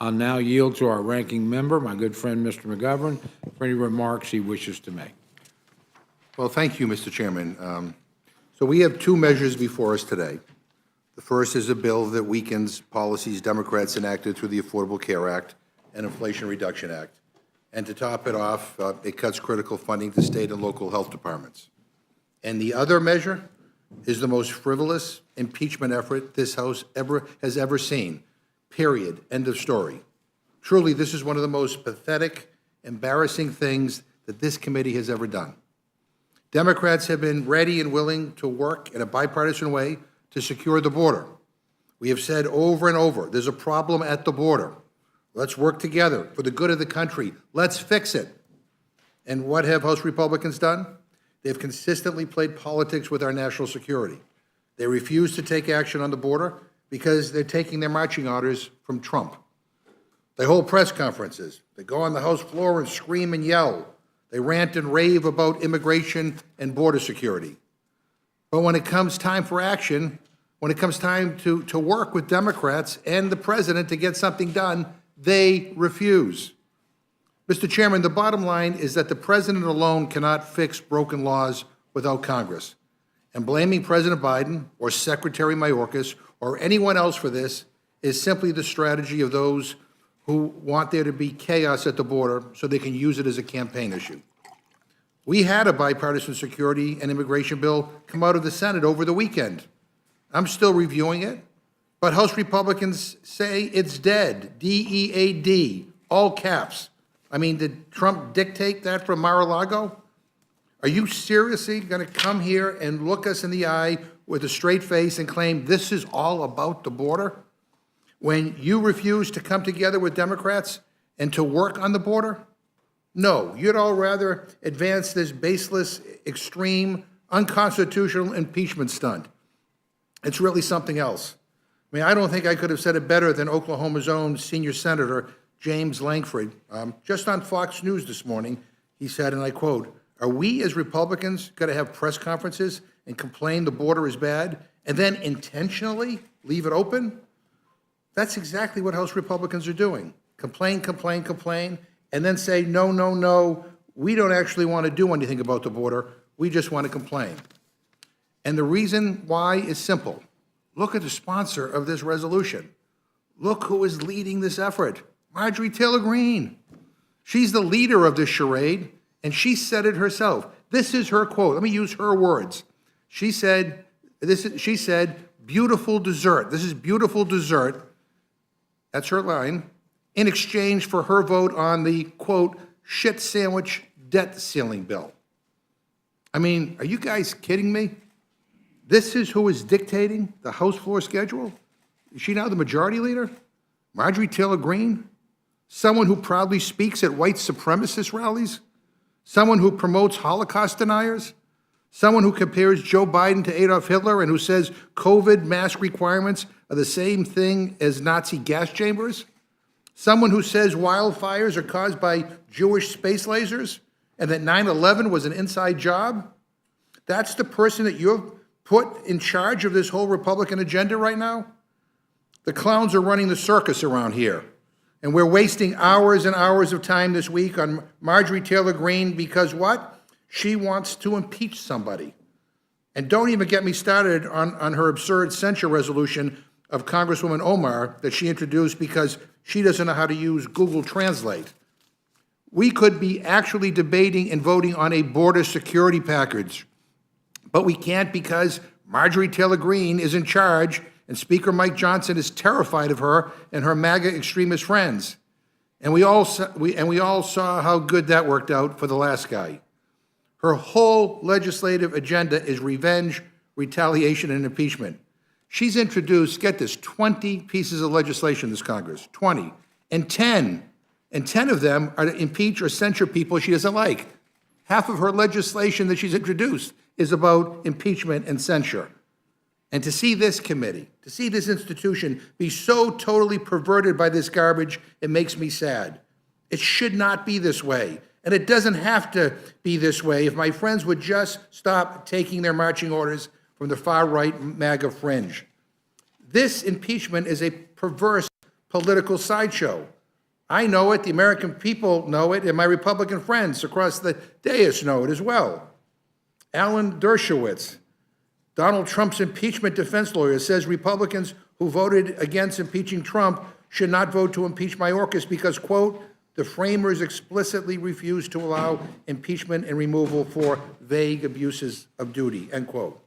I'll now yield to our ranking member, my good friend, Mr. McGovern, for any remarks he wishes to make. Well, thank you, Mr. Chairman. So we have two measures before us today. The first is a bill that weakens policies Democrats enacted through the Affordable Care Act and Inflation Reduction Act. And to top it off, it cuts critical funding to state and local health departments. And the other measure is the most frivolous impeachment effort this House has ever seen, period, end of story. Truly, this is one of the most pathetic, embarrassing things that this committee has ever done. Democrats have been ready and willing to work in a bipartisan way to secure the border. We have said over and over, there's a problem at the border. Let's work together for the good of the country. Let's fix it. And what have House Republicans done? They've consistently played politics with our national security. They refuse to take action on the border because they're taking their marching orders from Trump. They hold press conferences. They go on the House floor and scream and yell. They rant and rave about immigration and border security. But when it comes time for action, when it comes time to work with Democrats and the president to get something done, they refuse. Mr. Chairman, the bottom line is that the president alone cannot fix broken laws without Congress. And blaming President Biden or Secretary Mayorkas or anyone else for this is simply the strategy of those who want there to be chaos at the border so they can use it as a campaign issue. We had a bipartisan security and immigration bill come out of the Senate over the weekend. I'm still reviewing it, but House Republicans say it's dead, D-E-A-D, all caps. I mean, did Trump dictate that from Mar-a-Lago? Are you seriously going to come here and look us in the eye with a straight face and claim this is all about the border when you refuse to come together with Democrats and to work on the border? No, you'd all rather advance this baseless, extreme, unconstitutional impeachment stunt. It's really something else. I mean, I don't think I could have said it better than Oklahoma's own senior senator, James Lankford. Just on Fox News this morning, he said, and I quote, "Are we as Republicans going to have press conferences and complain the border is bad and then intentionally leave it open?" That's exactly what House Republicans are doing. Complain, complain, complain, and then say, no, no, no, we don't actually want to do anything about the border. We just want to complain. And the reason why is simple. Look at the sponsor of this resolution. Look who is leading this effort, Marjorie Taylor Greene. She's the leader of this charade, and she said it herself. This is her quote. Let me use her words. She said, beautiful dessert. This is beautiful dessert. That's her line. In exchange for her vote on the, quote, shit sandwich debt ceiling bill. I mean, are you guys kidding me? This is who is dictating the House floor schedule? Is she now the majority leader? Marjorie Taylor Greene? Someone who proudly speaks at white supremacist rallies? Someone who promotes Holocaust deniers? Someone who compares Joe Biden to Adolf Hitler and who says COVID mask requirements are the same thing as Nazi gas chambers? Someone who says wildfires are caused by Jewish space lasers and that 9/11 was an inside job? That's the person that you've put in charge of this whole Republican agenda right now? The clowns are running the circus around here. And we're wasting hours and hours of time this week on Marjorie Taylor Greene because what? She wants to impeach somebody. And don't even get me started on her absurd censure resolution of Congresswoman Omar that she introduced because she doesn't know how to use Google Translate. We could be actually debating and voting on a border security package, but we can't because Marjorie Taylor Greene is in charge and Speaker Mike Johnson is terrified of her and her MAGA extremist friends. And we all saw how good that worked out for the last guy. Her whole legislative agenda is revenge, retaliation, and impeachment. She's introduced, get this, 20 pieces of legislation in this Congress, 20. And 10 of them are to impeach or censure people she doesn't like. Half of her legislation that she's introduced is about impeachment and censure. And to see this committee, to see this institution be so totally perverted by this garbage, it makes me sad. It should not be this way. And it doesn't have to be this way if my friends would just stop taking their marching orders from the far-right MAGA fringe. This impeachment is a perverse political sideshow. I know it, the American people know it, and my Republican friends across the dais know it as well. Alan Dershowitz, Donald Trump's impeachment defense lawyer, says Republicans who voted against impeaching Trump should not vote to impeach Mayorkas because, quote, the framers explicitly refused to allow impeachment and removal for vague abuses of duty, end quote.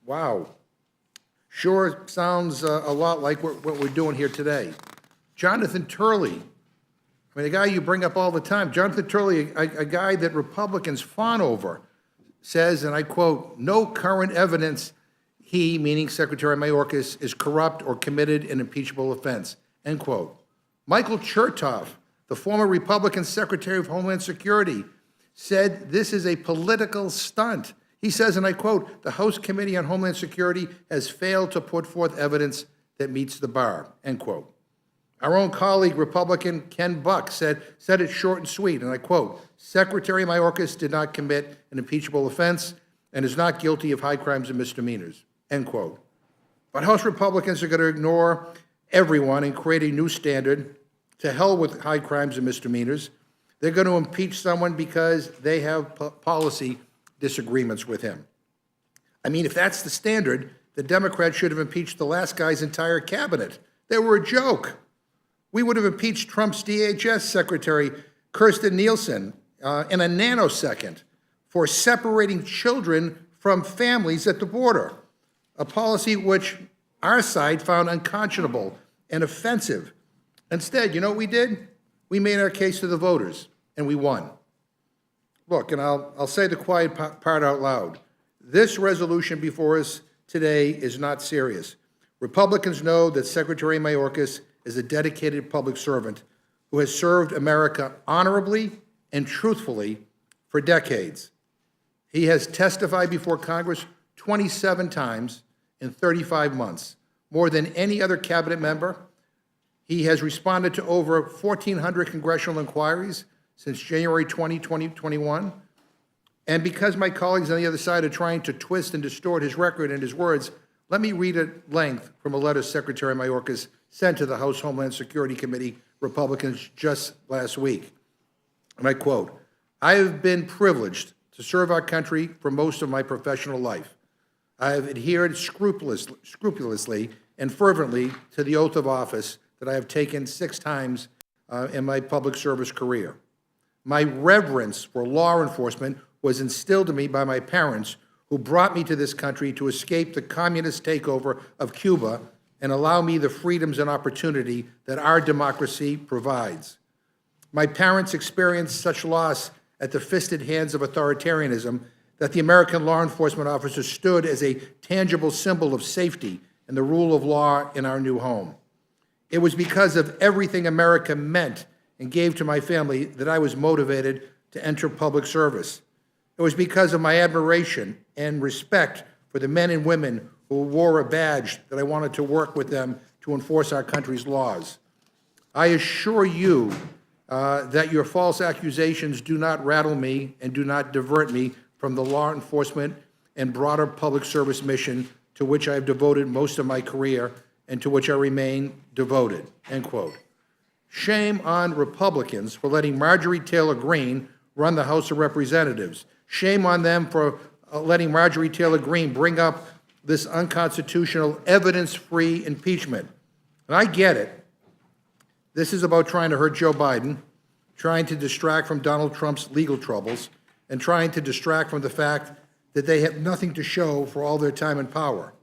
Wow. Sure sounds a lot like what we're doing here today. Jonathan Turley, I mean, a guy you bring up all the time, Jonathan Turley, a guy that Republicans fawn over, says, and I quote, no current evidence he, meaning Secretary Mayorkas, is corrupt or committed an impeachable offense, end quote. Michael Chertoff, the former Republican Secretary of Homeland Security, said this is a political stunt. He says, and I quote, the House Committee on Homeland Security has failed to put forth evidence that meets the bar, end quote. Our own colleague, Republican Ken Buck, said it short and sweet, and I quote, Secretary Mayorkas did not commit an impeachable offense and is not guilty of high crimes and misdemeanors, end quote. But House Republicans are going to ignore everyone and create a new standard. To hell with high crimes and misdemeanors. They're going to impeach someone because they have policy disagreements with him. I mean, if that's the standard, the Democrats should have impeached the last guy's entire cabinet. They were a joke. We would have impeached Trump's DHS Secretary, Kirstjen Nielsen, in a nanosecond for separating children from families at the border, a policy which our side found unconscionable and offensive. Instead, you know what we did? We made our case to the voters, and we won. Look, and I'll say the quiet part out loud. This resolution before us today is not serious. Republicans know that Secretary Mayorkas is a dedicated public servant who has served America honorably and truthfully for decades. He has testified before Congress 27 times in 35 months, more than any other cabinet member. He has responded to over 1,400 congressional inquiries since January 2021. And because my colleagues on the other side are trying to twist and distort his record and his words, let me read at length from a letter Secretary Mayorkas sent to the House Homeland Security Committee Republicans just last week. And I quote, I have been privileged to serve our country for most of my professional life. I have adhered scrupulously and fervently to the oath of office that I have taken 6 times in my public service career. My reverence for law enforcement was instilled in me by my parents, who brought me to this country to escape the communist takeover of Cuba and allow me the freedoms and opportunity that our democracy provides. My parents experienced such loss at the fisted hands of authoritarianism that the American law enforcement officer stood as a tangible symbol of safety and the rule of law in our new home. It was because of everything America meant and gave to my family that I was motivated to enter public service. It was because of my admiration and respect for the men and women who wore a badge that I wanted to work with them to enforce our country's laws. I assure you that your false accusations do not rattle me and do not divert me from the law enforcement and broader public service mission to which I have devoted most of my career and to which I remain devoted, end quote. Shame on Republicans for letting Marjorie Taylor Greene run the House of Representatives. Shame on them for letting Marjorie Taylor Greene bring up this unconstitutional, evidence-free impeachment. And I get it. This is about trying to hurt Joe Biden, trying to distract from Donald Trump's legal troubles, and trying to distract from the fact that they have nothing to show for all their time in power.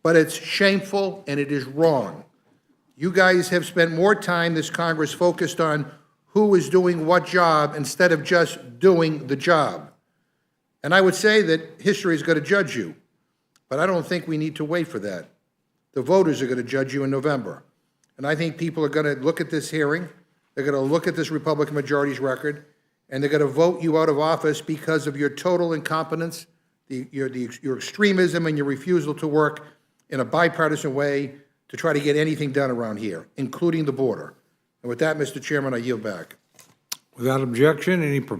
But it's shameful and it is wrong. You guys have spent more time this Congress focused on who is doing what job instead of just doing the job. And I would say that history is going to judge you, but I don't think we need to wait for that. The voters are going to judge you in November. And I think people are going to look at this hearing, they're going to look at this Republican majority's record, and they're going to vote you out of office because of your total incompetence, your extremism, and your refusal to work in a bipartisan way to try to get anything done around here, including the border. And with that, Mr. Chairman, I yield back. Without objection, any